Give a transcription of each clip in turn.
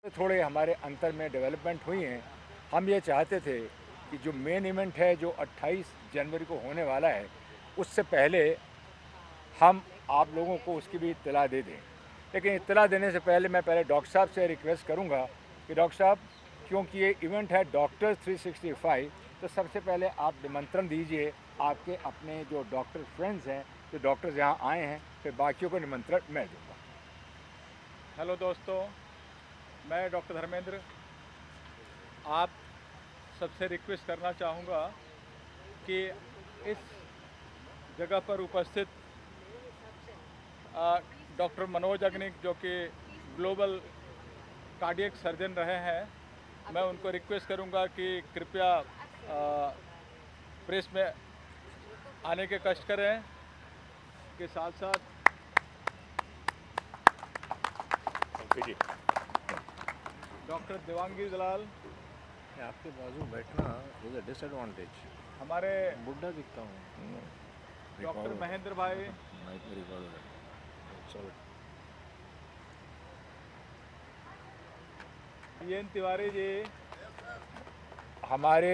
थोड़े हमारे अंतर में डेवलपमेंट हुई हैं। हम ये चाहते थे कि जो मेन इवेंट है जो 28 जनवरी को होने वाला है, उससे पहले हम आप लोगों को उसकी भी इत्तला दे दें। लेकिन इत्तला देने से पहले मैं पहले डॉक्टर साहब से रिक्वेस्ट करूंगा कि डॉक्टर साहब, क्योंकि ये इवेंट है डॉक्टर 365, तो सबसे पहले आप निमंत्रण दीजिए आपके अपने जो डॉक्टर फ्रेंड्स हैं, जो डॉक्टर्स यहाँ आए हैं, फिर बाकियों को निमंत्रण मैं दूँगा। हेलो दोस्तों, मैं डॉक्टर धर्मेंद्र आप सबसे रिक्वेस्ट करना चाहूँगा कि इस जगह पर उपस्थित डॉक्टर मनोज अग्निक, जो कि ग्लोबल कार्डियक सर्जन रहे हैं, मैं उनको रिक्वेस्ट करूँगा कि कृपया प्रेस में आने के कष्ट करें। के साथ साथ डॉक्टर देवांगी दलाल, आपके बाजू बैठना इज अ डिसएडवांटेज। हमारे बुढ़ा दिखता हूँ। डॉक्टर महेंद्र भाई, पीएन तिवारी जी, हमारे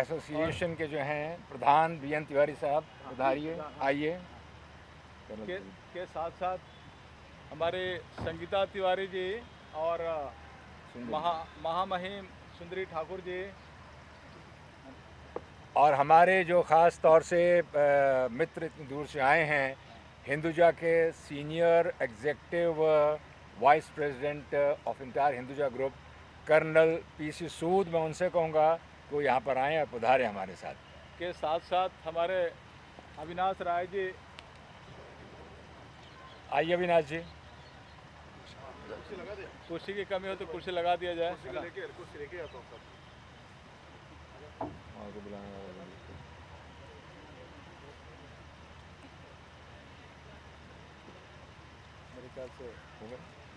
एसोसिएशन के जो हैं प्रधान बीएन तिवारी साहब, पधारिए, आइए। के साथ साथ हमारे संगीता तिवारी जी और महामहिम सुंदरी ठाकुर जी, और हमारे जो ख़ास तौर से मित्र इतनी दूर से आए हैं, हिंदुजा के senior executive vice president of entire Hinduja group colonel PC Sood, मैं उनसे कहूँगा कि वो यहाँ पर आएँ और पधारें हमारे साथ। के साथ साथ हमारे अविनाश राय जी, आइए अविनाश जी। कुर्सी की कमी हो तो कुर्सी लगा दिया जाए। मेरे ख्याल से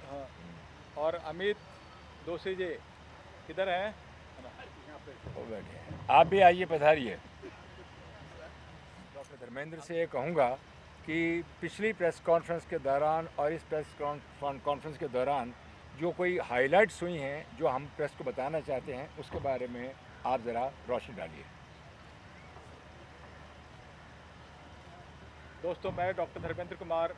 हाँ। और अमित दोषी जी किधर हैं? आप भी आइए, पधारिए। डॉक्टर धर्मेंद्र से ये कहूँगा कि पिछली प्रेस कॉन्फ्रेंस के दौरान और इस प्रेस कॉन्फ्रेंस के दौरान जो कोई हाइलाइट्स हुई हैं, जो हम प्रेस को बताना चाहते हैं, उसके बारे में आप ज़रा रोशनी डालिए। दोस्तों, मैं डॉक्टर धर्मेंद्र कुमार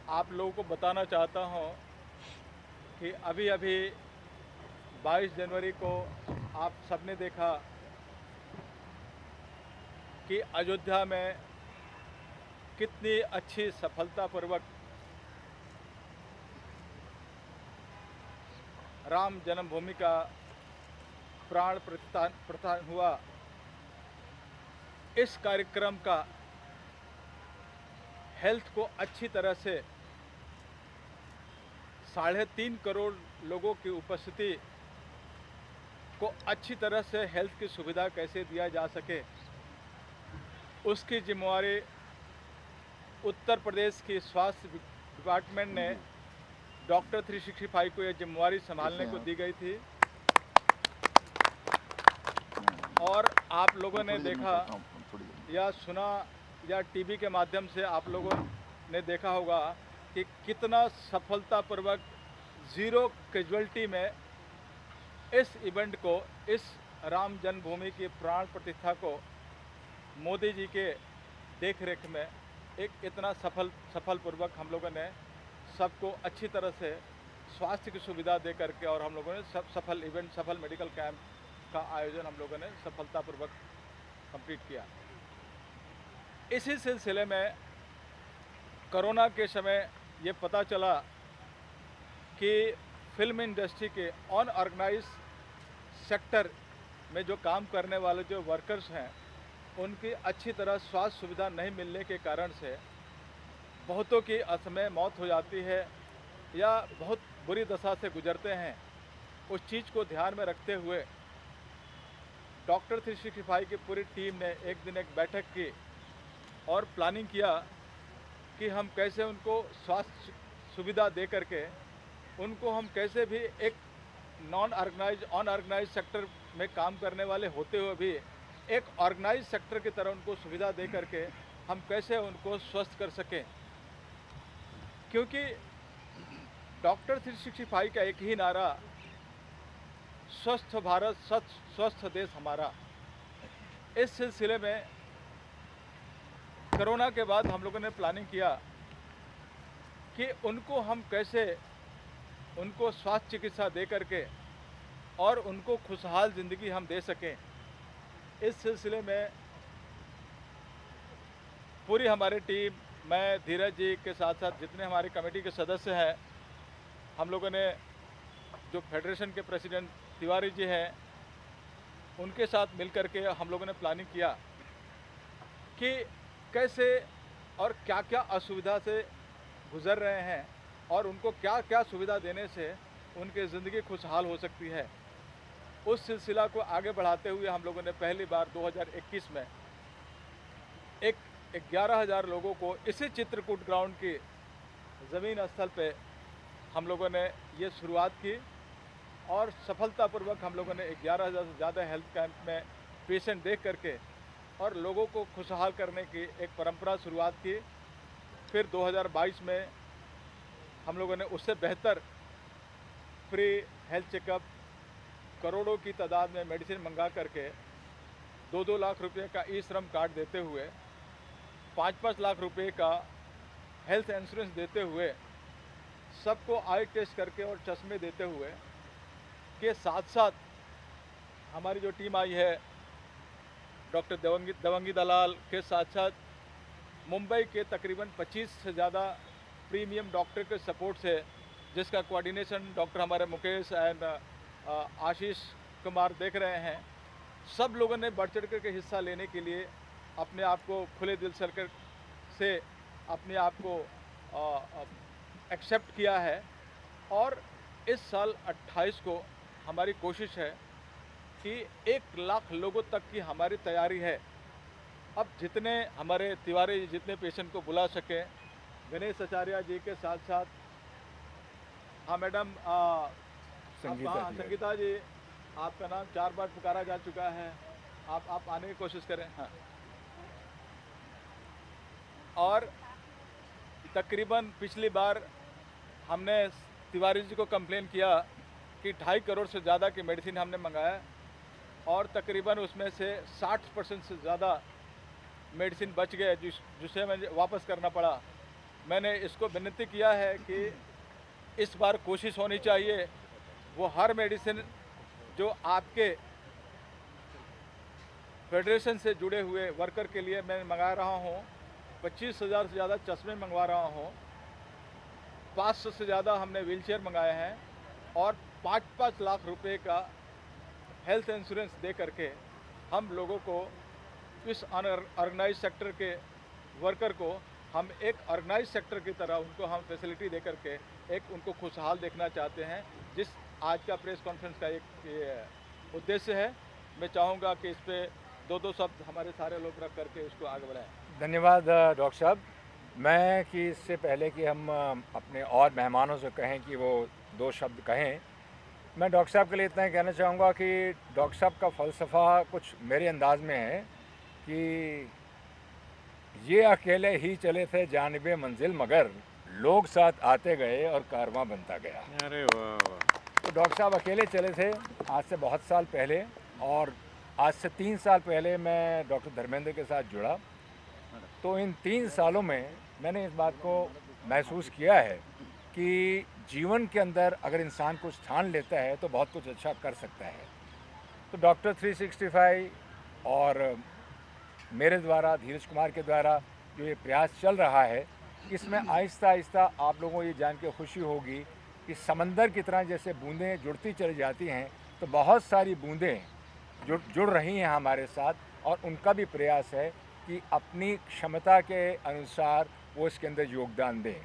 आप लोगों को बताना चाहता हूं कि अभी अभी 22 जनवरी को आप सबने देखा कि अयोध्या में कितनी अच्छी सफलतापूर्वक राम जन्मभूमि का प्राण प्रतिष्ठान हुआ। इस कार्यक्रम का हेल्थ को अच्छी तरह से 3.5 करोड़ लोगों की उपस्थिति को अच्छी तरह से हेल्थ की सुविधा कैसे दिया जा सके, उसकी जिम्मेवारी उत्तर प्रदेश की स्वास्थ्य डिपार्टमेंट ने डॉक्टर 365 को यह जिम्मेवारी संभालने को दी गई थी। और आप लोगों ने देखा या सुना या टीवी के माध्यम से आप लोगों ने देखा होगा कि कितना सफलतापूर्वक ज़ीरो कैजुअल्टी में इस इवेंट को, इस राम जन्मभूमि की प्राण प्रतिष्ठा को मोदी जी के देखरेख में एक इतना सफलपूर्वक हम लोगों ने सबको अच्छी तरह से स्वास्थ्य की सुविधा दे करके, और हम लोगों ने सफल इवेंट, सफल मेडिकल कैंप का आयोजन हम लोगों ने सफलतापूर्वक कंप्लीट किया। इसी सिलसिले में कोरोना के समय ये पता चला कि फिल्म इंडस्ट्री के अनऑर्गेनाइज सेक्टर में जो काम करने वाले जो वर्कर्स हैं, उनकी अच्छी तरह स्वास्थ्य सुविधा नहीं मिलने के कारण से बहुतों की असमय मौत हो जाती है या बहुत बुरी दशा से गुजरते हैं। उस चीज़ को ध्यान में रखते हुए डॉक्टर 365 की पूरी टीम ने एक दिन एक बैठक की और प्लानिंग किया कि हम कैसे उनको स्वास्थ्य सुविधा दे करके उनको हम कैसे भी एक अनऑर्गेनाइज सेक्टर में काम करने वाले होते हुए भी एक ऑर्गेनाइज सेक्टर की तरह उनको सुविधा दे करके हम कैसे उनको स्वस्थ कर सकें। क्योंकि डॉक्टर 365 का एक ही नारा, स्वस्थ भारत स्वस्थ देश हमारा। इस सिलसिले में कोरोना के बाद हम लोगों ने प्लानिंग किया कि उनको हम कैसे उनको स्वास्थ्य चिकित्सा दे करके और उनको खुशहाल ज़िंदगी हम दे सकें। इस सिलसिले में पूरी हमारी टीम, मैं, धीरज जी के साथ साथ जितने हमारे कमेटी के सदस्य हैं, हम लोगों ने जो फेडरेशन के प्रेसिडेंट तिवारी जी हैं, उनके साथ मिलकर के हम लोगों ने प्लानिंग किया कि कैसे और क्या क्या असुविधा से गुज़र रहे हैं और उनको क्या क्या सुविधा देने से उनकी ज़िंदगी खुशहाल हो सकती है। उस सिलसिला को आगे बढ़ाते हुए हम लोगों ने पहली बार 2021 में एक 11,000 लोगों को इसी चित्रकूट ग्राउंड की ज़मीन स्थल पे हम लोगों ने ये शुरुआत की और सफलतापूर्वक हम लोगों ने 11,000 से ज़्यादा हेल्थ कैंप में पेशेंट देख करके और लोगों को खुशहाल करने की एक परंपरा शुरुआत की। फिर 2022 में हम लोगों ने उससे बेहतर फ्री हेल्थ चेकअप, करोड़ों की तादाद में मेडिसिन मंगा करके 2-2 लाख रुपए का ई श्रम कार्ड देते हुए, 5-5 लाख रुपए का हेल्थ इंश्योरेंस देते हुए, सबको आई टेस्ट करके और चश्मे देते हुए के साथ साथ हमारी जो टीम आई है डॉक्टर देवंगी दलाल के साथ साथ मुंबई के तकरीबन 25 से ज़्यादा प्रीमियम डॉक्टर के सपोर्ट से, जिसका कोऑर्डिनेशन डॉक्टर हमारे मुकेश एंड आशीष कुमार देख रहे हैं, सब लोगों ने बढ़ चढ़ कर के हिस्सा लेने के लिए अपने आप को खुले दिल से अपने आप को एक्सेप्ट किया है। और इस साल 28 को हमारी कोशिश है कि 1 लाख लोगों तक की हमारी तैयारी है। अब जितने हमारे तिवारी जितने पेशेंट को बुला सकें, गणेश आचार्य जी के साथ साथ, हाँ मैडम संगीता जी, आपका नाम 4 बार पुकारा जा चुका है, आप आने की कोशिश करें। हाँ, और तकरीबन पिछली बार हमने तिवारी जी को कंप्लेन किया कि 2.5 करोड़ से ज़्यादा की मेडिसिन हमने मंगाया और तकरीबन उसमें से 60% से ज़्यादा मेडिसिन बच गए, जिसे मुझे वापस करना पड़ा। मैंने इसको विनती किया है कि इस बार कोशिश होनी चाहिए वो हर मेडिसिन जो आपके फेडरेशन से जुड़े हुए वर्कर के लिए मैं मंगा रहा हूँ। 25,000 से ज़्यादा चश्मे मंगवा रहा हूँ, 500 से ज़्यादा हमने व्हीलचेयर मंगाए हैं और 5-5 लाख रुपए का हेल्थ इंश्योरेंस दे करके हम लोगों को, इस ऑर्गेनाइज सेक्टर के वर्कर को हम एक ऑर्गेनाइज सेक्टर की तरह उनको हम फैसिलिटी दे करके एक उनको खुशहाल देखना चाहते हैं, जिस आज का प्रेस कॉन्फ्रेंस का एक उद्देश्य है। मैं चाहूँगा कि इस पर 2-2 शब्द हमारे सारे लोग रख करके उसको आगे बढ़ाएं। धन्यवाद डॉक्टर साहब। मैं कि इससे पहले कि हम अपने और मेहमानों से कहें कि वो 2 शब्द कहें, मैं डॉक्टर साहब के लिए इतना ही कहना चाहूँगा कि डॉक्टर साहब का फ़लसफ़ा कुछ मेरे अंदाज में है कि ये अकेले ही चले थे जानिबे मंजिल, मगर लोग साथ आते गए और कारवां बनता गया। अरे वाह वाह। तो डॉक्टर साहब अकेले चले थे आज से बहुत साल पहले, और आज से 3 साल पहले मैं डॉक्टर धर्मेंद्र के साथ जुड़ा। तो इन 3 सालों में मैंने इस बात को महसूस किया है कि जीवन के अंदर अगर इंसान कुछ ठान लेता है तो बहुत कुछ अच्छा कर सकता है। तो डॉक्टर 365 और मेरे द्वारा, धीरज कुमार के द्वारा जो ये प्रयास चल रहा है, इसमें आहिस्ता आहिस्ता आप लोगों को ये जान के खुशी होगी कि समंदर की तरह जैसे बूंदें जुड़ती चली जाती हैं, तो बहुत सारी बूंदें जुड़ रही हैं हमारे साथ, और उनका भी प्रयास है कि अपनी क्षमता के अनुसार वो इसके अंदर योगदान दें।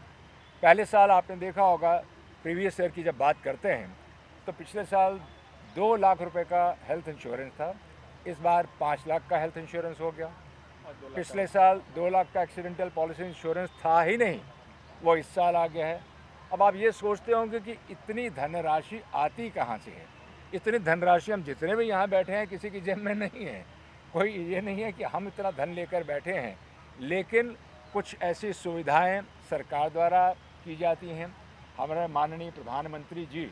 पहले साल आपने देखा होगा, प्रीवियस ईयर की जब बात करते हैं तो पिछले साल 2 लाख रुपए का हेल्थ इंश्योरेंस था, इस बार 5 लाख का हेल्थ इंश्योरेंस हो गया। पिछले साल 2 लाख का एक्सीडेंटल पॉलिसी इंश्योरेंस था ही नहीं, वो इस साल आ गया है। अब आप ये सोचते होंगे कि इतनी धनराशि आती कहाँ से है। इतनी धनराशि हम जितने भी यहाँ बैठे हैं किसी की जेब में नहीं है। कोई ये नहीं है कि हम इतना धन लेकर बैठे हैं, लेकिन कुछ ऐसी सुविधाएं सरकार द्वारा की जाती हैं, हमारे माननीय प्रधानमंत्री जी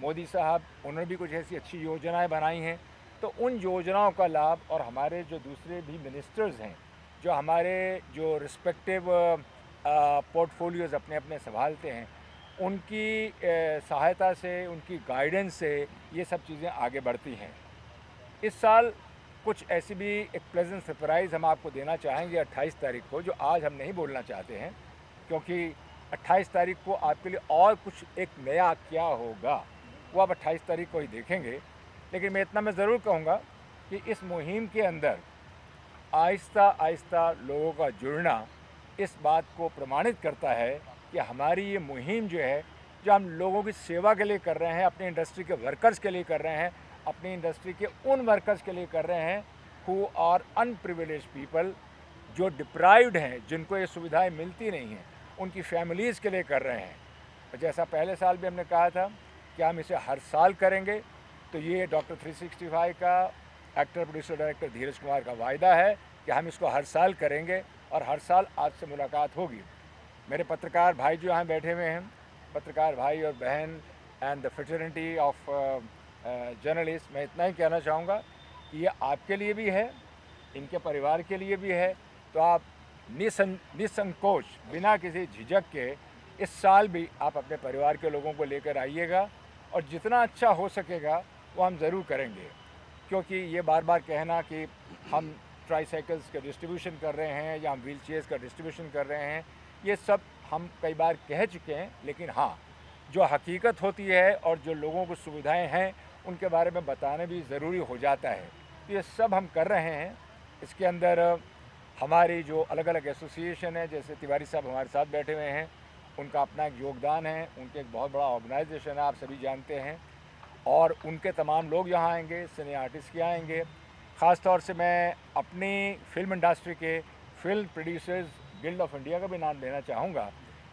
मोदी साहब, उन्होंने भी कुछ ऐसी अच्छी योजनाएं बनाई हैं, तो उन योजनाओं का लाभ और हमारे जो दूसरे भी मिनिस्टर्स हैं, जो हमारे जो रिस्पेक्टिव पोर्टफोलियोज़ अपने अपने संभालते हैं, उनकी सहायता से, उनकी गाइडेंस से ये सब चीज़ें आगे बढ़ती हैं। इस साल कुछ ऐसी भी एक प्लेजेंट सरप्राइज़ हम आपको देना चाहेंगे 28 तारीख को, जो आज हम नहीं बोलना चाहते हैं, क्योंकि 28 तारीख को आपके लिए और कुछ एक नया क्या होगा वो आप 28 तारीख को ही देखेंगे। लेकिन मैं इतना ज़रूर कहूँगा कि इस मुहिम के अंदर आहिस्ता आहिस्ता लोगों का जुड़ना इस बात को प्रमाणित करता है कि हमारी ये मुहिम जो है, जो हम लोगों की सेवा के लिए कर रहे हैं, अपनी इंडस्ट्री के वर्कर्स के लिए कर रहे हैं, अपनी इंडस्ट्री के उन वर्कर्स के लिए कर रहे हैं हु आर अनप्रिविलेज्ड पीपल, जो डिप्राइव्ड हैं, जिनको ये सुविधाएं मिलती नहीं हैं, उनकी फैमिलीज़ के लिए कर रहे हैं। और जैसा पहले साल भी हमने कहा था कि हम इसे हर साल करेंगे, तो ये डॉक्टर 365 का एक्टर प्रोड्यूसर डायरेक्टर धीरज कुमार का वायदा है कि हम इसको हर साल करेंगे और हर साल आपसे मुलाकात होगी। मेरे पत्रकार भाई जो यहाँ बैठे हुए हैं, पत्रकार भाई और बहन and the fraternity of journalist, मैं इतना ही कहना चाहूँगा कि ये आपके लिए भी है, इनके परिवार के लिए भी है। तो आप निसंकोच, बिना किसी झिझक के इस साल भी आप अपने परिवार के लोगों को लेकर आइएगा, और जितना अच्छा हो सकेगा वो हम ज़रूर करेंगे। क्योंकि ये बार बार कहना कि हम ट्राईसाइकिल्स का डिस्ट्रीब्यूशन कर रहे हैं या हम व्हील चेयर्स का डिस्ट्रीब्यूशन कर रहे हैं, ये सब हम कई बार कह चुके हैं, लेकिन हाँ, जो हकीकत होती है और जो लोगों को सुविधाएं हैं उनके बारे में बताना भी ज़रूरी हो जाता है। तो ये सब हम कर रहे हैं। इसके अंदर हमारी जो अलग अलग एसोसिएशन है, जैसे तिवारी साहब हमारे साथ बैठे हुए हैं, उनका अपना एक योगदान है, उनके एक बहुत बड़ा ऑर्गेनाइजेशन है, आप सभी जानते हैं, और उनके तमाम लोग यहाँ आएंगे, सिने आर्टिस्ट के आएंगे। ख़ास तौर से मैं अपनी फिल्म इंडस्ट्री के film producers guild of India का भी नाम लेना चाहूँगा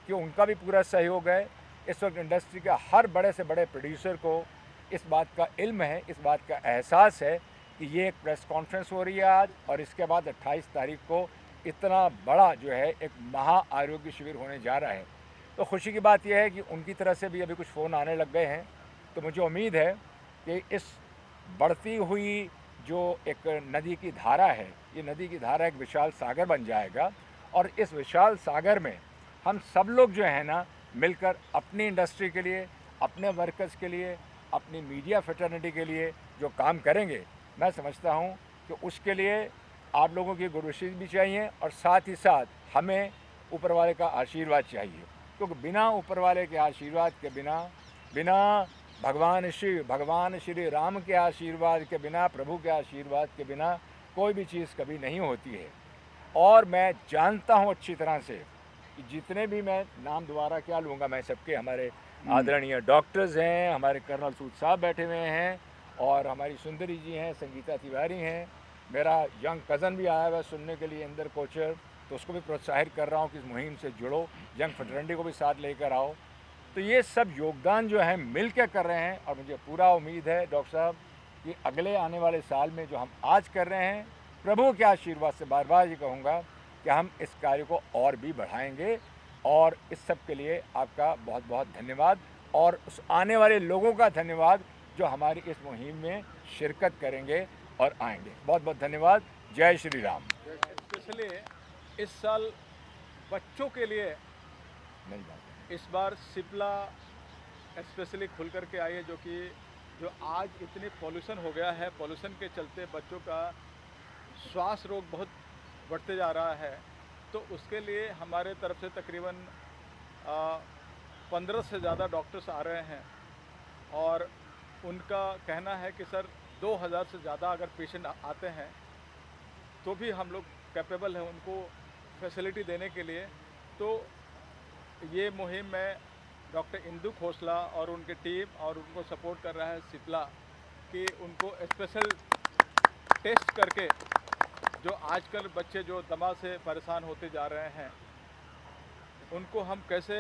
कि उनका भी पूरा सहयोग है। इस वक्त इंडस्ट्री का हर बड़े से बड़े प्रोड्यूसर को इस बात का इल्म है, इस बात का एहसास है कि ये एक प्रेस कॉन्फ्रेंस हो रही है आज, और इसके बाद 28 तारीख को इतना बड़ा जो है एक महा आरोग्य शिविर होने जा रहा है। तो खुशी की बात यह है कि उनकी तरफ से भी अभी कुछ फ़ोन आने लग गए हैं। तो मुझे उम्मीद है कि इस बढ़ती हुई जो एक नदी की धारा है, ये नदी की धारा एक विशाल सागर बन जाएगा, और इस विशाल सागर में हम सब लोग जो है ना मिलकर अपनी इंडस्ट्री के लिए, अपने वर्कर्स के लिए, अपनी मीडिया फ्रेटर्निटी के लिए जो काम करेंगे, मैं समझता हूँ कि उसके लिए आप लोगों की गुड विशेस भी चाहिए, और साथ ही साथ हमें ऊपर वाले का आशीर्वाद चाहिए। क्योंकि बिना ऊपर वाले के आशीर्वाद के बिना भगवान श्री राम के आशीर्वाद के बिना, प्रभु के आशीर्वाद के बिना कोई भी चीज़ कभी नहीं होती है। और मैं जानता हूँ अच्छी तरह से कि जितने भी, मैं नाम दोबारा क्या लूँगा, मैं सबके, हमारे आदरणीय डॉक्टर्स हैं, हमारे कर्नल सूद साहब बैठे हुए हैं, और हमारी सुंदरी जी हैं, संगीता तिवारी हैं, मेरा यंग कज़न भी आया हुआ है सुनने के लिए, इंदर कोचर, तो उसको भी प्रोत्साहित कर रहा हूँ कि इस मुहिम से जुड़ो, यंग फ्रेटर्निटी को भी साथ लेकर आओ। तो ये सब योगदान जो है मिल के कर रहे हैं, और मुझे पूरा उम्मीद है डॉक्टर साहब कि अगले आने वाले साल में जो हम आज कर रहे हैं, प्रभु के आशीर्वाद से बार बार ये कहूँगा कि हम इस कार्य को और भी बढ़ाएंगे। और इस सब के लिए आपका बहुत बहुत धन्यवाद, और उस आने वाले लोगों का धन्यवाद जो हमारी इस मुहिम में शिरकत करेंगे और आएंगे। बहुत बहुत धन्यवाद। जय श्री राम। स्पेशली इस साल बच्चों के लिए नई बात इस बार सिप्ला स्पेशली खुल कर के आई है, जो आज इतनी पॉल्यूशन हो गया है, पॉल्यूशन के चलते बच्चों का श्वास रोग बहुत बढ़ते जा रहा है। तो उसके लिए हमारे तरफ से तकरीबन 15 से ज़्यादा डॉक्टर्स आ रहे हैं, और उनका कहना है कि सर 2000 से ज़्यादा अगर पेशेंट आते हैं तो भी हम लोग कैपेबल हैं उनको फैसिलिटी देने के लिए। तो ये मुहिम में डॉक्टर इंदु खोसला और उनकी टीम और उनको सपोर्ट कर रहा है सिप्ला, कि उनको स्पेशल टेस्ट करके जो आजकल बच्चे जो दमा से परेशान होते जा रहे हैं, उनको हम कैसे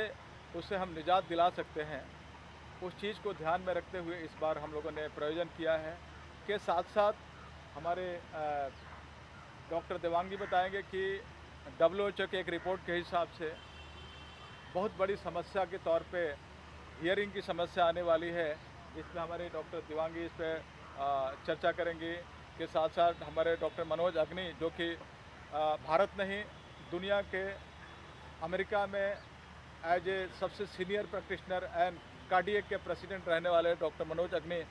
उससे हम निजात दिला सकते हैं, उस चीज़ को ध्यान में रखते हुए इस बार हम लोगों ने प्रयोजन किया है। के साथ साथ हमारे डॉक्टर देवांगी बताएंगे कि WHO के एक रिपोर्ट के हिसाब से बहुत बड़ी समस्या के तौर पे हियरिंग की समस्या आने वाली है, इसमें हमारे डॉक्टर दिवांगी इस पर चर्चा करेंगे। के साथ साथ हमारे डॉक्टर मनोज अग्नि जो कि भारत नहीं दुनिया के अमेरिका में एज ए सबसे सीनियर प्रैक्टिशनर एंड कार्डियक के प्रेसिडेंट रहने वाले डॉक्टर मनोज अग्नि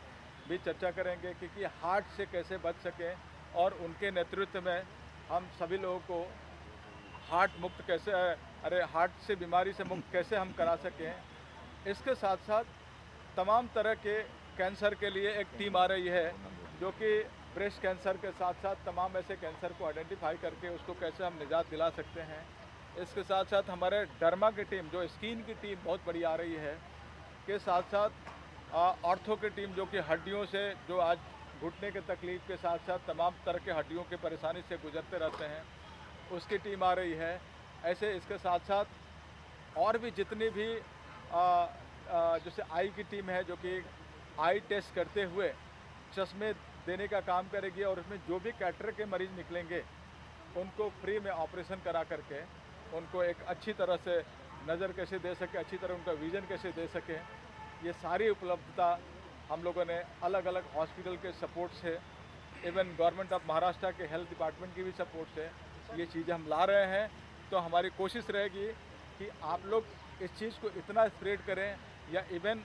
भी चर्चा करेंगे कि हार्ट से कैसे बच सकें और उनके नेतृत्व में हम सभी लोगों को हार्ट मुक्त कैसे हार्ट से बीमारी से मुक्त कैसे हम करा सकें। इसके साथ साथ तमाम तरह के कैंसर के लिए एक टीम आ रही है जो कि ब्रेस्ट कैंसर के साथ साथ तमाम ऐसे कैंसर को आइडेंटिफाई करके उसको कैसे हम निजात दिला सकते हैं। इसके साथ साथ हमारे डर्मा की टीम जो स्किन की टीम बहुत बड़ी आ रही है, के साथ साथ ऑर्थो की टीम जो कि हड्डियों से जो आज घुटने के तकलीफ़ के साथ साथ तमाम तरह के हड्डियों की परेशानी से गुजरते रहते हैं, उसकी टीम आ रही है। ऐसे इसके साथ साथ और भी जितनी भी जैसे आई की टीम है जो कि आई टेस्ट करते हुए चश्मे देने का काम करेगी और उसमें जो भी कैटरेक्ट के मरीज़ निकलेंगे उनको फ्री में ऑपरेशन करा करके उनको एक अच्छी तरह से नज़र कैसे दे सके, अच्छी तरह उनका विज़न कैसे दे सकें, ये सारी उपलब्धता हम लोगों ने अलग अलग हॉस्पिटल के सपोर्ट से, इवन गवर्नमेंट ऑफ महाराष्ट्र के हेल्थ डिपार्टमेंट की भी सपोर्ट से ये चीज़ें हम ला रहे हैं। तो हमारी कोशिश रहेगी कि आप लोग इस चीज़ को इतना स्प्रेड करें या इवन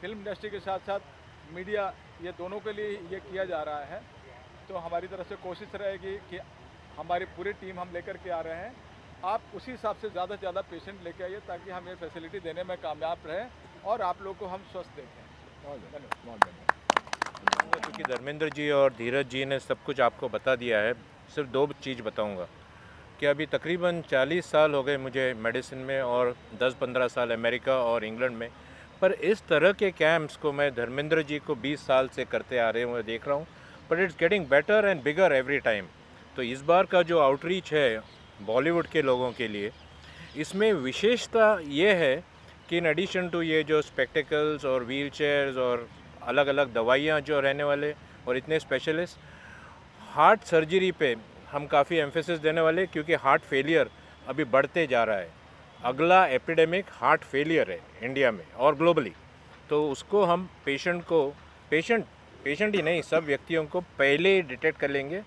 फिल्म इंडस्ट्री के साथ साथ मीडिया, ये दोनों के लिए ये किया जा रहा है। तो हमारी तरफ से कोशिश रहेगी कि हमारी पूरी टीम हम लेकर के आ रहे हैं, आप उसी हिसाब से ज़्यादा से ज़्यादा पेशेंट लेके आइए ताकि हम ये फैसिलिटी देने में कामयाब रहें और आप लोग को हम स्वस्थ देखें। बहुत धन्यवाद। क्योंकि धर्मेंद्र जी और धीरज जी ने सब कुछ आपको बता दिया है, सिर्फ दो चीज़ बताऊंगा कि अभी तकरीबन 40 साल हो गए मुझे मेडिसिन में और 10-15 साल अमेरिका और इंग्लैंड में, पर इस तरह के कैंप्स को मैं धर्मेंद्र जी को 20 साल से करते आ रहे हुए देख रहा हूँ, but it's getting better and bigger every time. तो इस बार का जो आउटरीच है बॉलीवुड के लोगों के लिए, इसमें विशेषता ये है कि इन एडिशन टू ये जो स्पेक्टिकल्स और व्हील चेयर्स और अलग अलग दवाइयाँ जो रहने वाले और इतने स्पेशलिस्ट, हार्ट सर्जरी पे हम काफ़ी एम्फेसिस देने वाले, क्योंकि हार्ट फेलियर अभी बढ़ते जा रहा है। अगला एपिडेमिक हार्ट फेलियर है इंडिया में और ग्लोबली, तो उसको हम पेशेंट ही नहीं सब व्यक्तियों को पहले डिटेक्ट कर लेंगे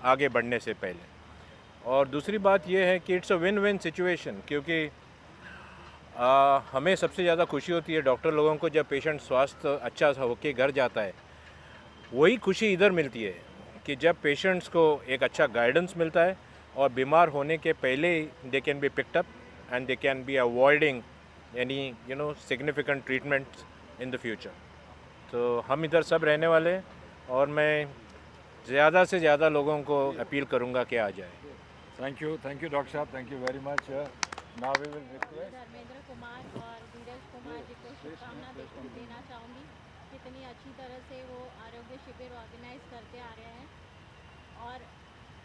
आगे बढ़ने से पहले। और दूसरी बात यह है कि it's a win win situation, क्योंकि हमें सबसे ज़्यादा खुशी होती है डॉक्टर लोगों को जब पेशेंट स्वास्थ्य अच्छा होके घर जाता है। वही खुशी इधर मिलती है कि जब पेशेंट्स को एक अच्छा गाइडेंस मिलता है और बीमार होने के पहले they can be picked up and they can be avoiding any significant treatments in the future. तो हम इधर सब रहने वाले हैं और मैं ज़्यादा से ज़्यादा लोगों को अपील करूँगा कि आ जाए। थैंक यू डॉक्टर साहब, thank you very much. Now we will request Dharmendra Kumar और धीरज कुमार जी को शुभकामना देना चाहूँगी। कितनी अच्छी तरह से वो आरोग्य शिविर ऑर्गेनाइज करते आ रहे हैं और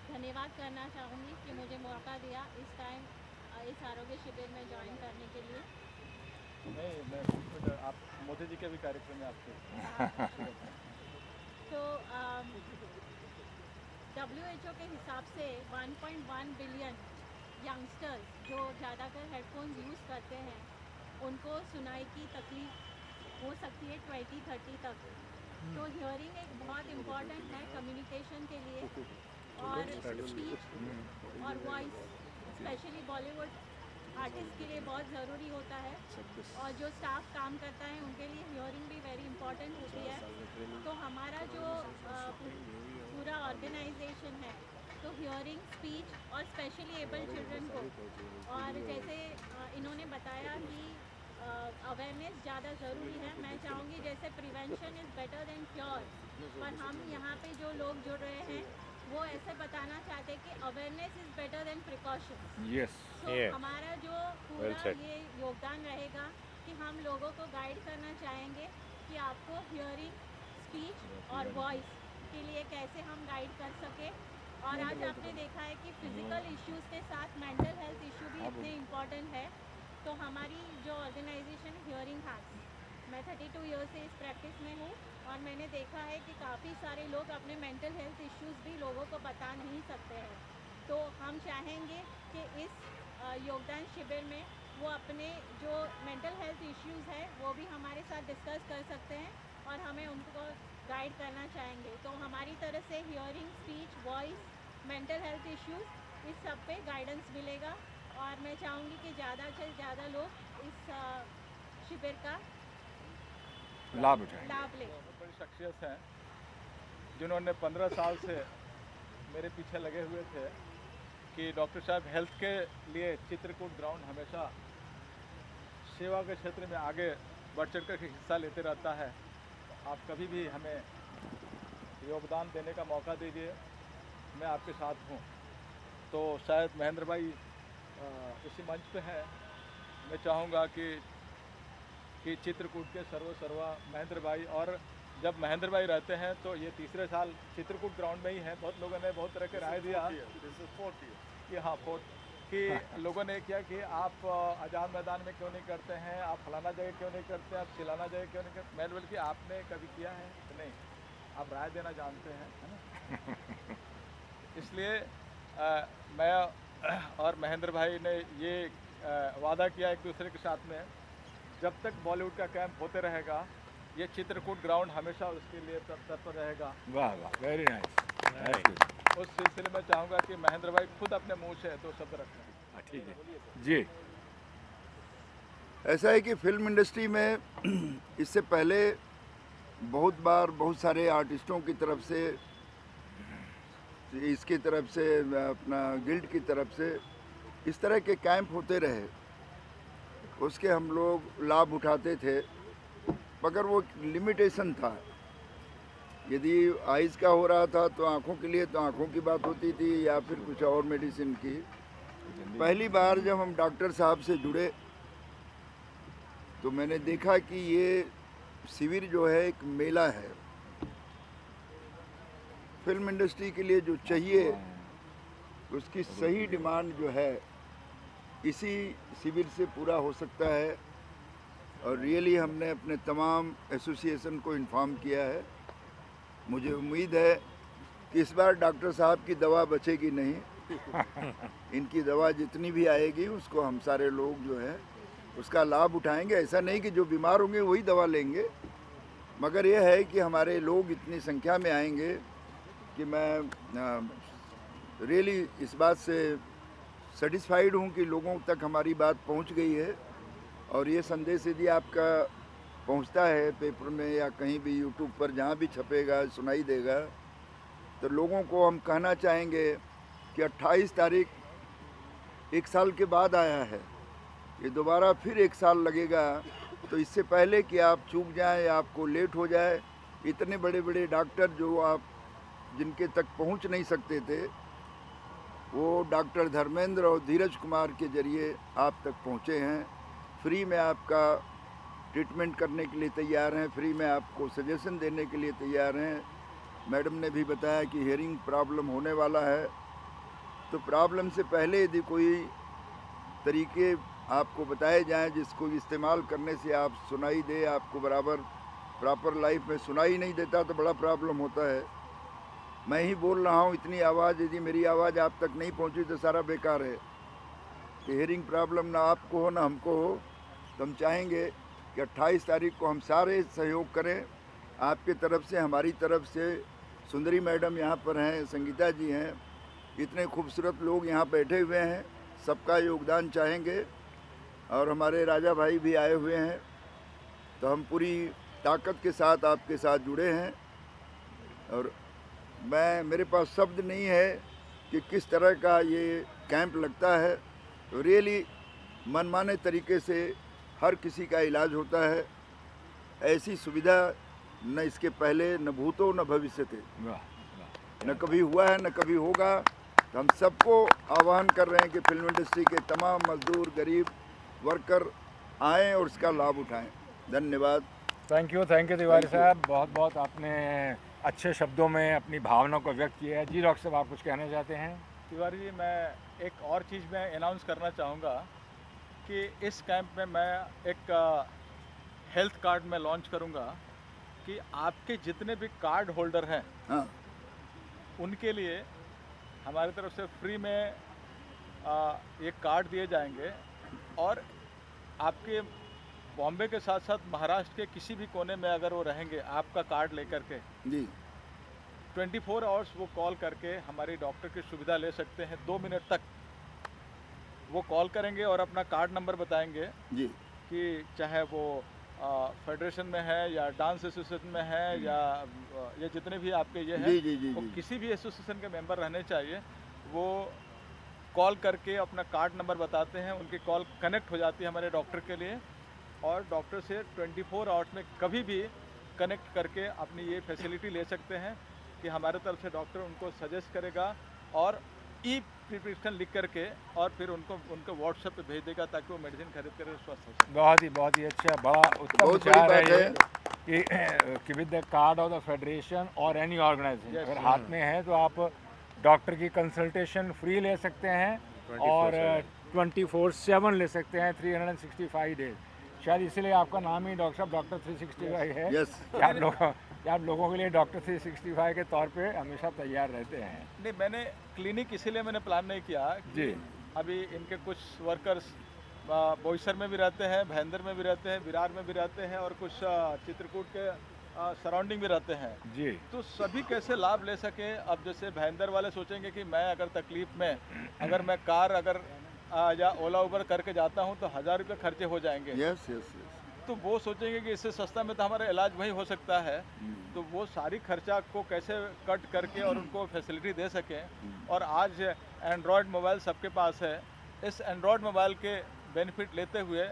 धन्यवाद करना चाहूँगी कि मुझे मौका दिया इस टाइम इस आरोग्य शिविर में ज्वाइन करने के लिए। मैं आप मोदी जी के भी कार्यक्रम में आपके तो WHO के हिसाब से 1.1 बिलियन यंगस्टर्स जो ज़्यादातर हेडफोन्स यूज़ करते हैं उनको सुनाई की तकलीफ हो सकती है 2030 तक। तो हियरिंग एक बहुत इम्पॉर्टेंट है कम्युनिकेशन के लिए और स्पीच और वॉइस स्पेशली बॉलीवुड आर्टिस्ट के लिए बहुत ज़रूरी होता है और जो स्टाफ काम करता है उनके लिए हियरिंग भी वेरी इम्पॉर्टेंट होती है। तो हमारा जो पूरा ऑर्गेनाइजेशन है तो हियरिंग, स्पीच और स्पेशली एबल चिल्ड्रन को, और जैसे इन्होंने बताया कि अवेयरनेस ज़्यादा ज़रूरी है। मैं चाहूँगी जैसे prevention is better than cure, पर हम यहाँ पे जो लोग जुड़ रहे हैं वो ऐसे बताना चाहते हैं कि awareness is better than precaution. Yes, तो हमारा जो पूरा ये योगदान रहेगा कि हम लोगों को गाइड करना चाहेंगे कि आपको हियरिंग, स्पीच और वॉइस के लिए कैसे हम गाइड कर सके। और आज आपने देखा है कि फिज़िकल इश्यूज़ के साथ मेंटल हेल्थ इशू भी इतने इम्पॉर्टेंट है। तो हमारी जो ऑर्गेनाइजेशन हियरिंग हार्ट, मैं 32 ईयर से इस प्रैक्टिस में हूँ और मैंने देखा है कि काफ़ी सारे लोग अपने मेंटल हेल्थ इश्यूज़ भी लोगों को बता नहीं सकते हैं। तो हम चाहेंगे कि इस योगदान शिविर में वो अपने जो मेंटल हेल्थ इश्यूज़ है वो भी हमारे साथ डिस्कस कर सकते हैं और हमें उनको गाइड करना चाहेंगे। तो हमारी तरफ से hearing, speech, voice, mental health issues इस सब पे गाइडेंस मिलेगा और मैं चाहूँगी कि ज़्यादा से ज़्यादा लोग इस शिविर का लाभ उठाएंगे। लाभ लें। बहुत बड़ी शख्सियत हैं जिन्होंने 15 साल से मेरे पीछे लगे हुए थे कि डॉक्टर साहब हेल्थ के लिए चित्रकूट ग्राउंड हमेशा सेवा के क्षेत्र में आगे बढ़ चढ़ कर हिस्सा लेते रहता है। आप कभी भी हमें योगदान देने का मौका दीजिए, मैं आपके साथ हूँ। तो शायद महेंद्र भाई इसी मंच पे हैं। मैं चाहूँगा कि चित्रकूट के सर्वा महेंद्र भाई, और जब महेंद्र भाई रहते हैं तो ये तीसरे साल चित्रकूट ग्राउंड में ही है। बहुत लोगों ने बहुत तरह के राय दिया कि हाँ कि लोगों ने क्या कि आप आज़ाद मैदान में क्यों नहीं करते हैं, आप फलाना जगह क्यों नहीं करते, आप चिलाना जगह क्यों नहीं करते। मैं बोल कि आपने कभी किया है तो नहीं, आप राय देना जानते हैं, है ना। इसलिए मैं और महेंद्र भाई ने ये वादा किया एक दूसरे के साथ में, जब तक बॉलीवुड का कैंप होते रहेगा ये चित्रकूट ग्राउंड हमेशा उसके लिए तत्पर रहेगा। वाह वाह, वेरी नाइस। उस सिलसिले में चाहूँगा कि महेंद्र भाई खुद अपने मुंह से दो शब्द रखें। ठीक है जी। ऐसा है कि फिल्म इंडस्ट्री में इससे पहले बहुत बार बहुत सारे आर्टिस्टों की तरफ से, इसकी तरफ से, अपना गिल्ड की तरफ से इस तरह के कैंप होते रहे, उसके हम लोग लाभ उठाते थे, मगर वो लिमिटेशन था। यदि आइज़ का हो रहा था तो आँखों के लिए तो आँखों की बात होती थी या फिर कुछ और मेडिसिन की। पहली बार जब हम डॉक्टर साहब से जुड़े तो मैंने देखा कि ये शिविर जो है एक मेला है। फिल्म इंडस्ट्री के लिए जो चाहिए उसकी सही डिमांड जो है इसी शिविर से पूरा हो सकता है। और रियली हमने अपने तमाम एसोसिएशन को इन्फॉर्म किया है। मुझे उम्मीद है कि इस बार डॉक्टर साहब की दवा बचेगी नहीं। इनकी दवा जितनी भी आएगी उसको हम सारे लोग जो है उसका लाभ उठाएंगे। ऐसा नहीं कि जो बीमार होंगे वही दवा लेंगे, मगर यह है कि हमारे लोग इतनी संख्या में आएंगे कि मैं रियली इस बात से सेटिस्फाइड हूँ कि लोगों तक हमारी बात पहुँच गई है। और ये संदेश यदि आपका पहुंचता है पेपर में या कहीं भी यूट्यूब पर जहाँ भी छपेगा, सुनाई देगा, तो लोगों को हम कहना चाहेंगे कि 28 तारीख 1 साल के बाद आया है, ये दोबारा फिर 1 साल लगेगा। तो इससे पहले कि आप चूक जाएं या आपको लेट हो जाए, इतने बड़े बड़े डॉक्टर जो आप जिनके तक पहुंच नहीं सकते थे, वो डॉक्टर धर्मेंद्र और धीरज कुमार के जरिए आप तक पहुँचे हैं। फ्री में आपका ट्रीटमेंट करने के लिए तैयार हैं, फ्री में आपको सजेशन देने के लिए तैयार हैं। मैडम ने भी बताया कि हियरिंग प्रॉब्लम होने वाला है, तो प्रॉब्लम से पहले यदि कोई तरीके आपको बताए जाएं जिसको इस्तेमाल करने से आप सुनाई दे, आपको बराबर प्रॉपर लाइफ में सुनाई नहीं देता तो बड़ा प्रॉब्लम होता है। मैं ही बोल रहा हूँ, इतनी आवाज़, यदि मेरी आवाज़ आप तक नहीं पहुँची तो सारा बेकार है। कि हियरिंग प्रॉब्लम ना आपको हो ना हमको हो, तो हम चाहेंगे कि 28 तारीख को हम सारे सहयोग करें आपके तरफ से, हमारी तरफ से। सुंदरी मैडम यहाँ पर हैं, संगीता जी हैं, इतने खूबसूरत लोग यहाँ बैठे हुए हैं, सबका योगदान चाहेंगे। और हमारे राजा भाई भी आए हुए हैं, तो हम पूरी ताकत के साथ आपके साथ जुड़े हैं। और मेरे पास शब्द नहीं है कि किस तरह का ये कैंप लगता है। तो रियली मनमाने तरीके से हर किसी का इलाज होता है। ऐसी सुविधा न इसके पहले न भूतो न भविष्य थे, न कभी हुआ है न कभी होगा। तो हम सबको आह्वान कर रहे हैं कि फिल्म इंडस्ट्री के तमाम मजदूर, गरीब वर्कर आएँ और इसका लाभ उठाएं। धन्यवाद। थैंक यू तिवारी साहब, बहुत बहुत आपने अच्छे शब्दों में अपनी भावना को व्यक्त किया है। जी डॉक्टर साहब, आप कुछ कहना चाहते हैं? तिवारी जी, मैं एक और चीज़ में अनाउंस करना चाहूँगा कि इस कैंप में मैं एक हेल्थ कार्ड में लॉन्च करूँगा कि आपके जितने भी कार्ड होल्डर हैं, हाँ, उनके लिए हमारी तरफ से फ्री में एक कार्ड दिए जाएंगे। और आपके बॉम्बे के साथ साथ महाराष्ट्र के किसी भी कोने में अगर वो रहेंगे आपका कार्ड लेकर के जी 24 आवर्स वो कॉल करके हमारी डॉक्टर की सुविधा ले सकते हैं। 2 मिनट तक वो कॉल करेंगे और अपना कार्ड नंबर बताएंगे जी कि चाहे वो फेडरेशन में है या डांस एसोसिएशन में है या ये जितने भी आपके ये हैं जी जी जी वो जी किसी भी एसोसिएशन के मेंबर रहने चाहिए। वो कॉल करके अपना कार्ड नंबर बताते हैं, उनकी कॉल कनेक्ट हो जाती है हमारे डॉक्टर के लिए और डॉक्टर से 24 आवर्स में कभी भी कनेक्ट करके अपनी ये फैसिलिटी ले सकते हैं कि हमारे तरफ से डॉक्टर उनको सजेस्ट करेगा और ई प्रिस्क्रिप्शन लिख करके और फिर उनको व्हाट्सएप पे भेज देगा ताकि वो मेडिसिन खरीद कर स्वस्थ हो सके। बहुत ही अच्छा, बड़ा उत्तम बहुत बड़ी विचार है बात ये कि with the card of the federation और एनी ऑर्गेनाइजेशन Yes, अगर हाथ में है तो आप डॉक्टर की कंसल्टेशन फ्री ले सकते हैं और 24/7 ले सकते हैं 365 डेज। शायद इसलिए आपका नाम ही डॉक्टर साहब डॉक्टर 365 है यस कि आप लोगों के लिए डॉक्टर 365 के तौर पे हमेशा तैयार रहते हैं। नहीं, मैंने क्लिनिक इसीलिए मैंने प्लान नहीं किया जी। कि अभी इनके कुछ वर्कर्स बोईसर में भी रहते हैं, भयंदर में भी रहते हैं, विरार में भी रहते हैं और कुछ चित्रकूट के सराउंडिंग भी रहते हैं। जी तो सभी कैसे लाभ ले सके। अब जैसे भयंदर वाले सोचेंगे कि मैं अगर तकलीफ में अगर मैं कार अगर या ओला उबर करके जाता हूँ तो 1000 रुपये खर्चे हो जाएंगे। यस यस यस तो वो सोचेंगे कि इससे सस्ता में तो हमारा इलाज वही हो सकता है। तो वो सारी खर्चा को कैसे कट करके और उनको फैसिलिटी दे सकें। और आज एंड्रॉयड मोबाइल सबके पास है, इस एंड्रॉयड मोबाइल के बेनिफिट लेते हुए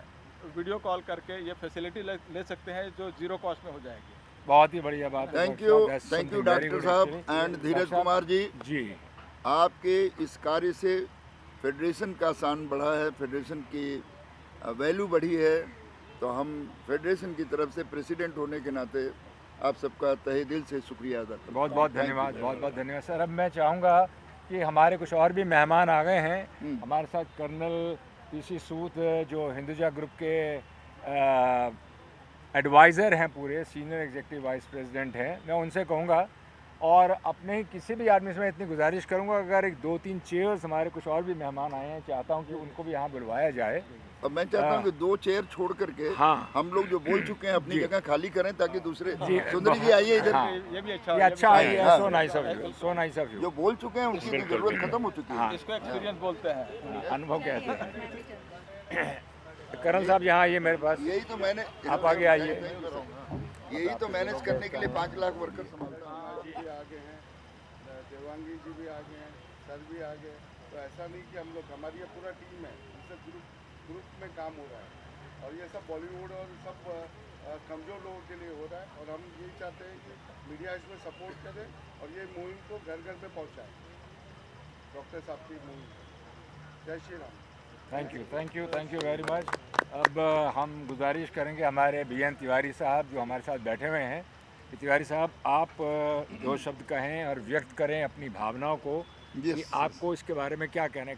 वीडियो कॉल करके ये फैसिलिटी ले सकते हैं जो ज़ीरो कॉस्ट में हो जाएगी। बहुत ही बढ़िया बात है। थैंक यू डॉक्टर साहब एंड धीरज कुमार जी। जी आपके इस कार्य से फेडरेशन का शान बढ़ा है, फेडरेशन की वैल्यू बढ़ी है। तो हम फेडरेशन की तरफ से प्रेसिडेंट होने के नाते आप सबका तहे दिल से शुक्रिया अदा करते हैं। बहुत बहुत धन्यवाद, बहुत बहुत धन्यवाद सर। अब मैं चाहूँगा कि हमारे कुछ और भी मेहमान आ गए हैं हमारे साथ। कर्नल पीसी सूद जो हिंदुजा ग्रुप के एडवाइज़र हैं, पूरे सीनियर एग्जीक्यूटिव वाइस प्रेसिडेंट हैं, मैं उनसे कहूँगा और अपने ही किसी भी आदमी से मैं इतनी गुजारिश करूँगा अगर एक 2-3 चेयर्स हमारे कुछ और भी मेहमान आए हैं, चाहता हूँ कि उनको भी यहाँ बुलवाया जाए। और मैं चाहता हूँ कि 2 चेयर छोड़ करके हाँ। हम लोग जो बोल चुके हैं अपनी जगह खाली करें ताकि दूसरे जी, सुंदरी जी आइए इधर। हाँ। ये भी अच्छा ये अच्छा है, हाँ। So nice of you, so nice of you. जो बोल चुके हैं उनकी तो जरूरत खत्म हो चुकी है। इसको एक्सपीरियंस बोलते हैं। अनुभव कहते हैं। कर्नल साहब यहाँ आइए मेरे पास। यही तो मैंने आप आगे आइए। यही तो मैनेज करने के लिए 5 लाख वर्कर संभालता हूँ। जी भी आ गए हैं, देवांगी जी भी आ गए हैं, सर भी आ गए। तो ऐसा नहीं कि हम लोग, हमारी ये पूरा टीम है, इससे ग्रुप में काम हो रहा है और ये सब बॉलीवुड और सब कमज़ोर लोगों के लिए हो रहा है। और हम यही चाहते हैं कि मीडिया इसमें सपोर्ट करे और ये मुहिम को घर घर में पहुँचाए, डॉक्टर साहब की मुहिम को। जय Shri Ram. Thank you very much. अब हम गुजारिश करेंगे हमारे बीएन तिवारी साहब जो हमारे साथ बैठे हुए हैं। तिवारी साहब, आप 2 शब्द कहें और व्यक्त करें अपनी भावनाओं को कि आपको इसके बारे में क्या कहना है।